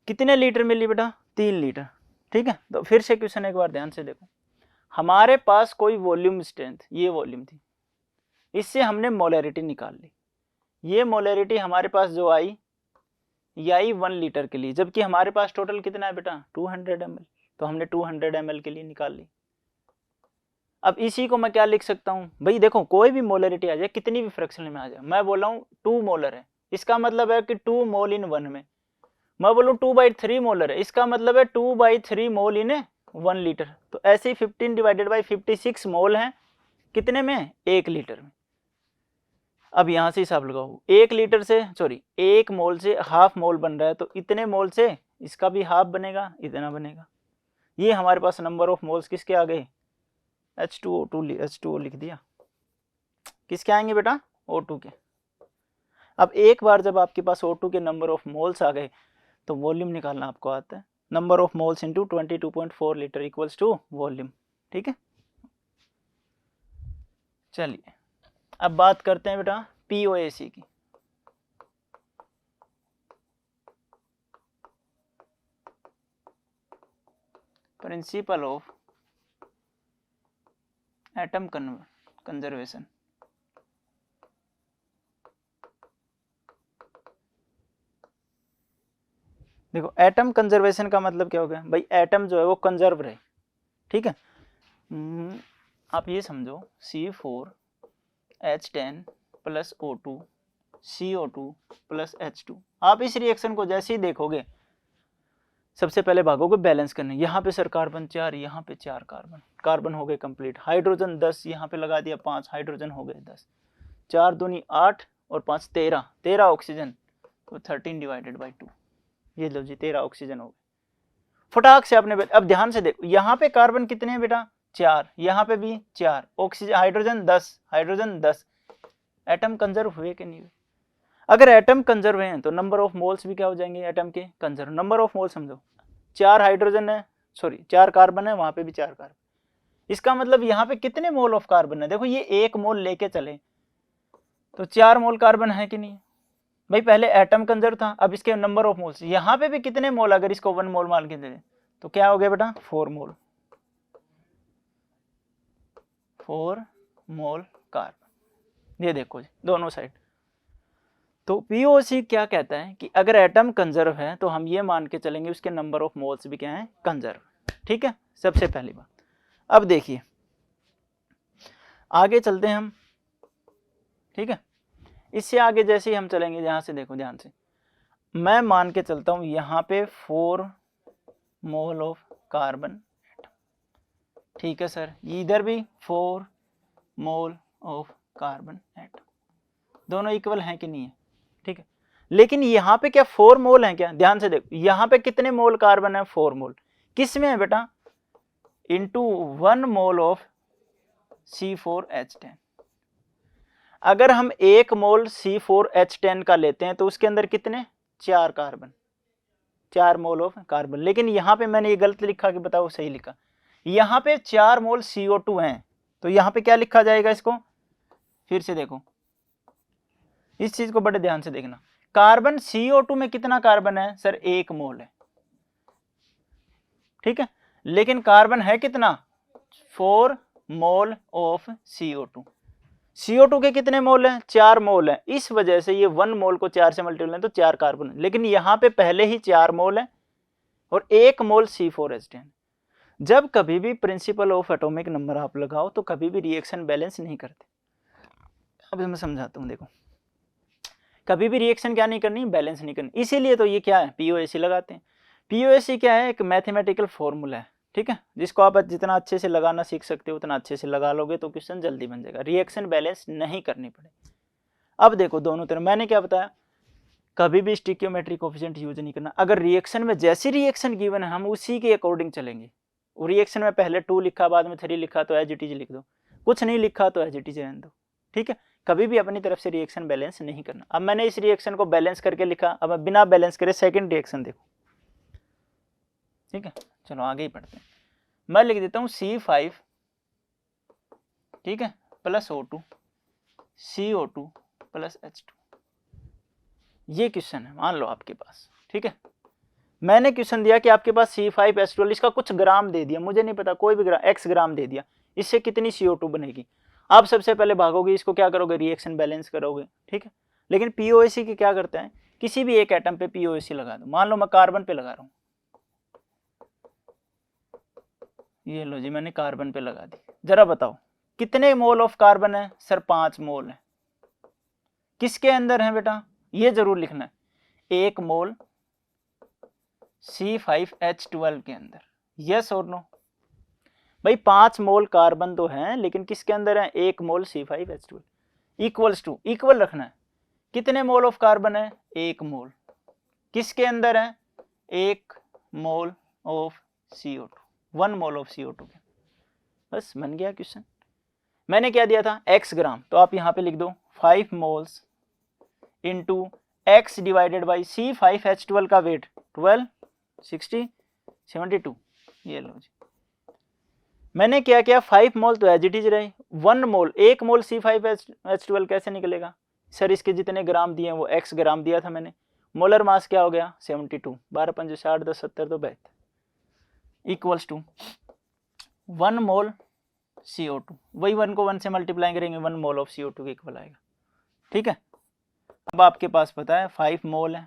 कितने लीटर मिली बेटा, 3 लीटर। ठीक है, तो फिर से क्वेश्चन एक बार ध्यान से देखो। हमारे पास कोई वॉल्यूम स्ट्रेंथ, ये वॉल्यूम थी, इससे हमने मोलरिटी निकाल ली। ये मोलरिटी हमारे पास जो आई, ये आई 1 लीटर के लिए, जबकि हमारे पास टोटल कितना है बेटा, 200 ml। तो हमने 200 ml के लिए निकाल ली। अब इसी को मैं क्या लिख सकता हूँ भाई, देखो कोई भी मोलरिटी आ जाए, कितनी भी फ्रैक्शन में आ जाए, मैं बोला हूँ 2 मोलर है, इसका मतलब है कि 2 मोल इन 1 में। मैं बोलूँ 2/3 मोलर है, इसका मतलब है 2/3 मोल इन 1 लीटर, तो ऐसे ही 15 डिवाइडेड बाई 56 मोल हैं कितने में, 1 लीटर में। अब यहाँ से हिसाब लगाओ, 1 लीटर से सॉरी 1 मोल से हाफ मोल बन रहा है, तो इतने मोल से इसका भी हाफ बनेगा, इतना बनेगा। ये हमारे पास नंबर ऑफ मोल्स किसके आ गए, H2O लिख दिया, किसके आएंगे बेटा, O2 के। अब एक बार जब आपके पास O2 के नंबर ऑफ मोल्स आ गए तो वॉल्यूम निकालना आपको आता है, number of moles into 22.4 litre equals to volume, ठीक है। चलिए अब बात करते हैं बेटा POAC की। Principle of atom conservation. देखो एटम कंजर्वेशन का मतलब क्या हो गया भाई, एटम जो है वो कंजर्व रहे, ठीक है। आप ये समझो C4H10 plus O2 CO2 plus H2। आप इस रिएक्शन को जैसे ही देखोगे सबसे पहले भागोगे बैलेंस करने, यहाँ पे सर कार्बन 4, यहाँ पे 4 कार्बन हो गए कंप्लीट, हाइड्रोजन 10, यहाँ पे लगा दिया 5 हाइड्रोजन हो गए 10, 4 दूनी 8 और 5 13 ऑक्सीजन, तो 13 डिवाइडेड बाई 2, ये लो जी 13 ऑक्सीजन हो गए फटाक से आपने। अब ध्यान से देखो यहाँ पे कार्बन कितने हैं बेटा, 4, यहाँ पे भी 4, ऑक्सीजन हाइड्रोजन 10, एटम कंजर्व हुए कि नहीं हुए। अगर एटम कंजर्व हैं तो नंबर ऑफ मोल्स भी क्या हो जाएंगे एटम के कंजर्व। नंबर ऑफ मोल समझो, 4 हाइड्रोजन है, सॉरी 4 कार्बन है, वहां पे भी 4 कार्बन, इसका मतलब यहाँ पे कितने मोल ऑफ कार्बन है, देखो ये 1 मोल लेके चले तो 4 मोल कार्बन है कि नहीं भाई। पहले एटम कंजर्व था, अब इसके नंबर ऑफ मोल्स, यहाँ पे भी कितने मोल, अगर इसको 1 मोल मान के दे तो क्या हो गया बेटा 4 मोल कार्बन। ये देखो जी दोनों साइड। तो POC क्या कहता है कि अगर एटम कंजर्व है तो हम ये मान के चलेंगे उसके नंबर ऑफ मोल्स भी क्या है कंजर्व, ठीक है, सबसे पहली बात। अब देखिए आगे चलते हैं हम, ठीक है। इससे आगे जैसे ही हम चलेंगे, यहां से देखो ध्यान से, मैं मान के चलता हूं यहाँ पे 4 मोल ऑफ कार्बन, ठीक है सर, इधर भी 4 मोल ऑफ कार्बन एटम, दोनों इक्वल हैं कि नहीं है, ठीक है। लेकिन यहाँ पे क्या 4 मोल है क्या, ध्यान से देखो यहाँ पे कितने मोल कार्बन है, 4 मोल, किस में है बेटा, इंटू 1 मोल ऑफ C4H10। अगर हम 1 मोल C4H10 का लेते हैं तो उसके अंदर कितने 4 कार्बन, 4 मोल ऑफ कार्बन। लेकिन यहाँ पे मैंने ये गलत लिखा कि बताओ सही लिखा, यहाँ पे 4 मोल CO2 हैं, तो यहाँ पे क्या लिखा जाएगा, इसको फिर से देखो, इस चीज को बड़े ध्यान से देखना। कार्बन CO2 में कितना कार्बन है सर, 1 मोल है, ठीक है। लेकिन कार्बन है कितना, 4 मोल ऑफ CO2। CO2 के कितने मोल हैं, 4 मोल है, इस वजह से ये 1 मोल को 4 से मल्टीप्लाई है तो 4 कार्बन है। लेकिन यहाँ पे पहले ही 4 मोल है और 1 मोल C4H10। जब कभी भी प्रिंसिपल ऑफ एटॉमिक नंबर आप लगाओ तो कभी भी रिएक्शन बैलेंस नहीं करते। अब मैं समझाता हूँ, देखो कभी भी रिएक्शन क्या नहीं करनी, बैलेंस नहीं करनी, इसीलिए तो ये क्या है POAC लगाते हैं। POAC क्या है, एक मैथमेटिकल फॉर्मूला है, ठीक है, जिसको आप जितना अच्छे से लगाना सीख सकते हो उतना अच्छे से लगा लोगे तो क्वेश्चन जल्दी बन जाएगा, रिएक्शन बैलेंस नहीं करनी पड़े। अब देखो दोनों तरफ मैंने क्या बताया, कभी भी स्टिकियोमेट्री कोफिशिएंट यूज नहीं करना। अगर रिएक्शन में जैसी रिएक्शन गिवन है हम उसी के अकॉर्डिंग चलेंगे। रिएक्शन में पहले 2 लिखा बाद में 3 लिखा तो एज इट इज लिख दो, कुछ नहीं लिखा तो एज इट इज रहने दो, ठीक है। कभी भी अपनी तरफ से रिएक्शन बैलेंस नहीं करना। अब मैंने इस रिएक्शन को बैलेंस करके लिखा, अब बिना बैलेंस करे सेकंड रिएक्शन देखो, ठीक है। चलो आगे ही पढ़ते हैं, मैं लिख देता हूं C5, ठीक है, plus O2 CO2 plus H2। ये क्वेश्चन है मान लो आपके पास, ठीक है। मैंने क्वेश्चन दिया कि आपके पास C5H12, इसका कुछ ग्राम दे दिया, मुझे नहीं पता कोई भी ग्राम, x ग्राम दे दिया, इससे कितनी CO2 बनेगी। आप सबसे पहले भागोगे, इसको क्या करोगे, रिएक्शन बैलेंस करोगे, ठीक है। लेकिन POAC की क्या करता है, किसी भी एक एटम पे POAC लगा दो, मान लो मैं कार्बन पे लगा रहा हूं, ये लो जी मैंने कार्बन पे लगा दी, जरा बताओ कितने मोल ऑफ कार्बन है सर, 5 मोल है। किसके अंदर है बेटा, ये जरूर लिखना है, 1 मोल C5H12 के अंदर, यस और नो, भाई 5 मोल कार्बन तो हैं, लेकिन किसके अंदर है, 1 मोल C5H12 इक्वल्स टू, इक्वल रखना है, कितने मोल ऑफ कार्बन है, 1 मोल, किसके अंदर है, 1 mole of CO2, 1 mole of CO2 के। बस बन गया क्वेश्चन। मैंने क्या दिया था, x ग्राम, तो आप यहाँ पे लिख दो 5 moles into x divided by C5H12 का वेट 12, 60, 72, ये लो जी। मैंने क्या किया, 5 मोल तो एज इट इज रहे, 1 मोल, 1 मोल C5H12 कैसे निकलेगा सर, इसके जितने ग्राम दिए वो x ग्राम दिया था मैंने, मोलर मास क्या हो गया 72, 12 5 60 10 70 तो 72, इक्वल्स टू 1 मोल CO2, वही 1 को 1 से मल्टीप्लाई करेंगे, 1 मोल ऑफ CO2 के इक्वल आएगा। ठीक है, अब आपके पास पता है 5 मोल है,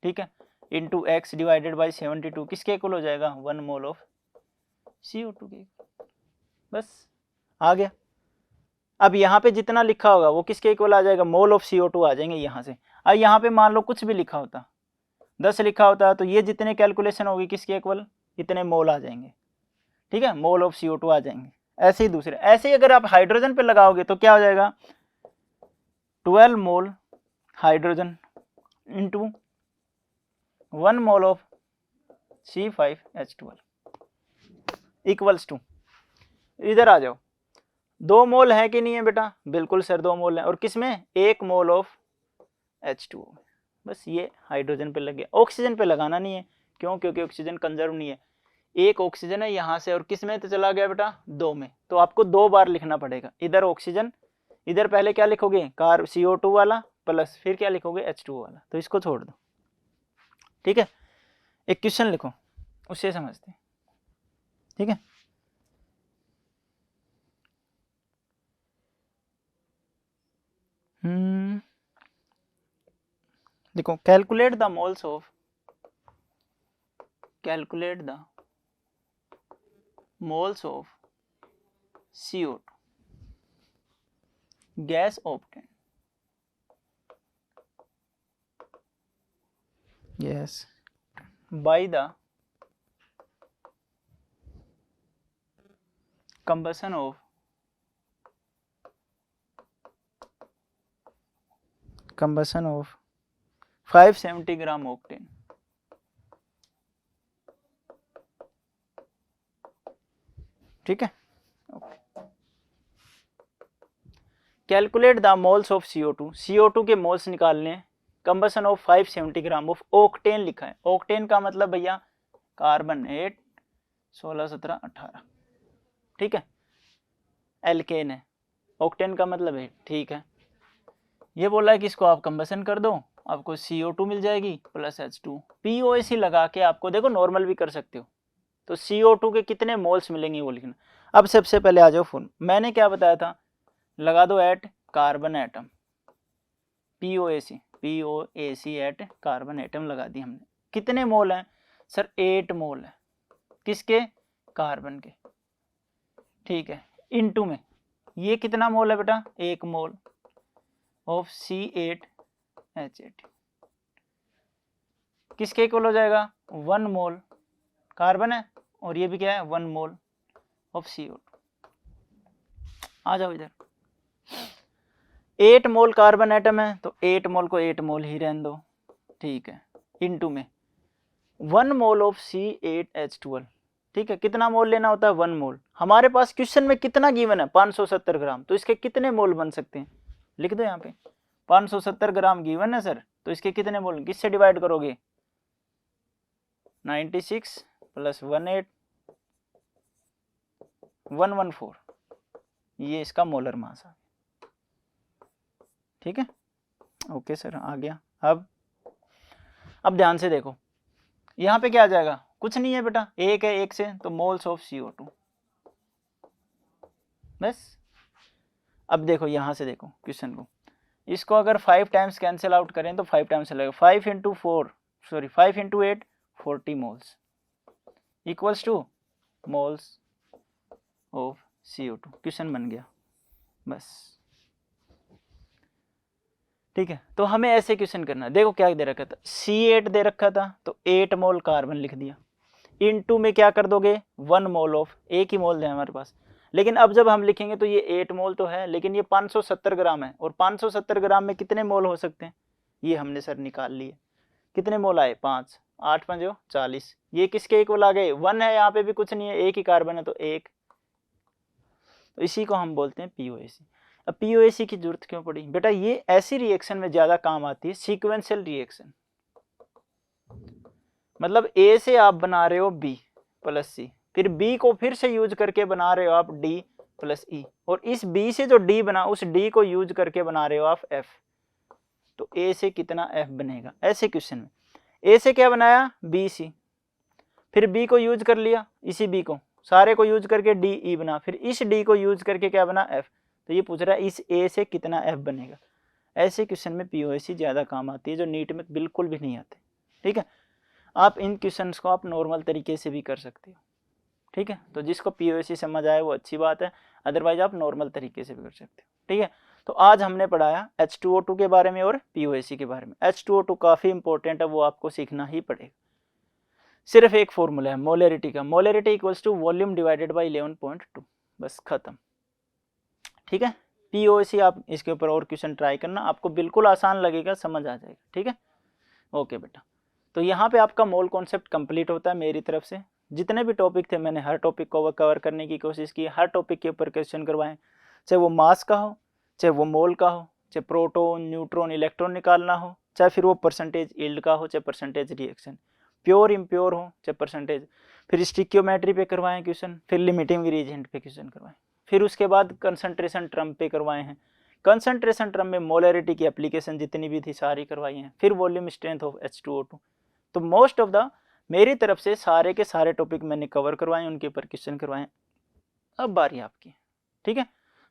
ठीक है, इंटू एक्स डिवाइडेड बाई 72 किसके इक्वल हो जाएगा, 1 मोल ऑफ CO2 के, बस आ गया। अब यहाँ पे जितना लिखा होगा वो किसके इक्वल आ जाएगा, मोल ऑफ CO2 आ जाएंगे यहाँ से। अब यहाँ पे मान लो कुछ भी लिखा होता, 10 लिखा होता, तो ये जितने कैलकुलेशन होगी किसके इक्वल, इतने मोल आ जाएंगे, ठीक है, मोल ऑफ CO2 आ जाएंगे। ऐसे ही दूसरे, ऐसे ही अगर आप हाइड्रोजन पे लगाओगे तो क्या हो जाएगा, 12 mole hydrogen into 1 mole of C5H12 equals to, इधर आ जाओ, 2 मोल है कि नहीं है बेटा, बिल्कुल सर 2 मोल है, और किसमें, 1 मोल ऑफ H2O, बस ये हाइड्रोजन पे लग गया। ऑक्सीजन पे लगाना नहीं है, क्यों, क्योंकि ऑक्सीजन कंजर्व नहीं है, एक ऑक्सीजन है यहाँ से और किस में तो चला गया बेटा, 2 में, तो आपको 2 बार लिखना पड़ेगा, इधर ऑक्सीजन, इधर पहले क्या लिखोगे, कार्ब CO2 वाला प्लस फिर क्या लिखोगे, H2O वाला, तो इसको छोड़ दो। ठीक है, एक क्वेश्चन लिखो उससे समझते हैं। ठीक है, देखो, calculate the moles of, calculate the moles of CO2 gas obtained, yes, by the combustion of 570 gram octane, ठीक है। Calculate the moles of CO2, CO2 के मोल्स निकालने, combustion of 570 gram of octane लिखा है, ऑक्टेन का मतलब भैया कार्बन 8 16 17 18, ठीक है, एल्केन है, ऑक्टेन का मतलब है, ठीक है। ये बोला है कि इसको आप कंबसन कर दो, आपको CO2 मिल जाएगी प्लस H2, POC लगा के आपको देखो नॉर्मल भी कर सकते हो, तो CO2 के कितने मोल्स मिलेंगे वो लिखना। अब सबसे पहले आ जाओ फॉर्म, मैंने क्या बताया था, लगा दो eight carbon atom, POAC eight carbon atom लगा दी हमने, कितने मोल हैं सर, 8 मोल है, किसके, कार्बन के, ठीक है, इनटू में ये कितना मोल है बेटा, 1 मोल ऑफ C8H8 किसके इक्वल हो जाएगा, 1 मोल कार्बन है और ये भी क्या है, 1 मोल ऑफ CO2। आ जाओ इधर, 8 मोल कार्बन एटम है तो 8 मोल को 8 मोल ही रहने दो, ठीक है, इनटू में 1 मोल ऑफ C8H12, ठीक है, कितना मोल लेना होता है, 1 मोल। हमारे पास क्वेश्चन में कितना गिवन है, 570 ग्राम, तो इसके कितने मोल बन सकते हैं, लिख दो यहाँ पे, 570 ग्राम गिवन है सर, तो इसके कितने मोल, किससे डिवाइड करोगे, 96 प्लस 18 114, ये इसका मोलर मास है, ठीक है, ओके सर आ गया। अब ध्यान से देखो, यहाँ पे क्या आ जाएगा, कुछ नहीं है बेटा, एक है, एक से तो मोल्स ऑफ CO2, बस। अब देखो यहाँ से देखो क्वेश्चन को, इसको अगर 5 टाइम्स कैंसिल आउट करें तो 5 टाइम्स चलेगा, 5 into 8 40 moles equals two moles of CO2, question बन गया, बस, ठीक है। तो हमें ऐसे क्वेश्चन करना है, देखो क्या दे रखा था, C8 दे रखा था तो 8 मोल कार्बन लिख दिया, इनटू में क्या कर दोगे 1 मोल ऑफ, एक ही मोल है हमारे पास। लेकिन अब जब हम लिखेंगे तो ये 8 मोल तो है, लेकिन ये 570 ग्राम है, और 570 ग्राम में कितने मोल हो सकते हैं, ये हमने सर निकाल लिए। कितने मोल आए 5, 8 5 40। ये किसके इक्वल आ गए, 1 है, यहाँ पे भी कुछ नहीं है, एक ही कार्बन है तो 1। तो इसी को हम बोलते हैं पीओएसी। अब पीओएसी की जरूरत क्यों पड़ी बेटा, ये ऐसी रिएक्शन में ज्यादा काम आती है, सीक्वेंशियल रिएक्शन। मतलब ए से आप बना रहे हो बी प्लस सी, फिर बी को फिर से यूज करके बना रहे हो आप डी प्लस ई, और इस बी से जो डी बना उस डी को यूज करके बना रहे हो आप एफ। तो ए से कितना एफ बनेगा, ऐसे क्वेश्चन में ए से क्या बनाया बी सी, फिर बी को यूज कर लिया, इसी बी को सारे को यूज करके डी ई बना, फिर इस डी को यूज करके क्या बना एफ। तो ये पूछ रहा है इस ए से कितना एफ बनेगा। ऐसे क्वेश्चन में पीओएसी ज्यादा काम आती है, जो नीट में बिल्कुल भी नहीं आते। ठीक है, आप इन क्वेश्चंस को आप नॉर्मल तरीके से भी कर सकते हो। ठीक है, तो जिसको पीओएसी समझ आए वो अच्छी बात है, अदरवाइज आप नॉर्मल तरीके से भी कर सकते हो। ठीक है, तो आज हमने पढ़ाया H2O2 के बारे में और पीओएसी के बारे में। H2O2 काफी इंपॉर्टेंट है, वो आपको सीखना ही पड़ेगा। सिर्फ एक फॉर्मूला है मोलरिटी का, molarity equals to volume divided by 11.2, बस खत्म। ठीक है, पीओएसी आप इसके ऊपर और क्वेश्चन ट्राई करना, आपको बिल्कुल आसान लगेगा, समझ आ जाएगा। ठीक है, ओके बेटा। तो यहाँ पे आपका मोल कॉन्सेप्ट कंप्लीट होता है मेरी तरफ से। जितने भी टॉपिक थे मैंने हर टॉपिक को कवर करने की कोशिश की, हर टॉपिक के ऊपर क्वेश्चन करवाएं, चाहे वो मास का हो, चाहे वो मोल का हो, चाहे प्रोटॉन न्यूट्रॉन इलेक्ट्रॉन निकालना हो, चाहे फिर वो परसेंटेज यील्ड का हो, चाहे परसेंटेज रिएक्शन, प्योर इम्प्योर हो, चाहे परसेंटेज, फिर स्टिक्योमेट्री पे करवाएं क्वेश्चन, फिर लिमिटिंग रिएजेंट पे क्वेश्चन करवाएं, फिर उसके बाद कंसंट्रेशन टर्म पे करवाए हैं। कंसंट्रेशन टर्म में मोलरिटी की एप्लीकेशन जितनी भी थी सारी करवाई हैं, फिर वॉल्यूम स्ट्रेंथ ऑफ H2O2। तो मोस्ट ऑफ द मेरी तरफ से सारे के सारे टॉपिक मैंने कवर करवाए, उनके ऊपर क्वेश्चन करवाए। अब बारी आपकी। ठीक है,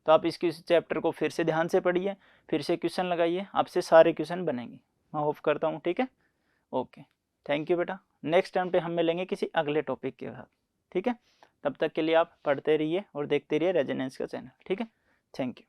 तो आप इस चैप्टर को फिर से ध्यान से पढ़िए, फिर से क्वेश्चन लगाइए, आपसे सारे क्वेश्चन बनेंगे। मैं होप करता हूँ। ठीक है, ओके, थैंक यू बेटा। नेक्स्ट टाइम पे हम मिलेंगे किसी अगले टॉपिक के साथ। ठीक है, तब तक के लिए आप पढ़ते रहिए और देखते रहिए रेजोनेंस का चैनल। ठीक है, थैंक यू।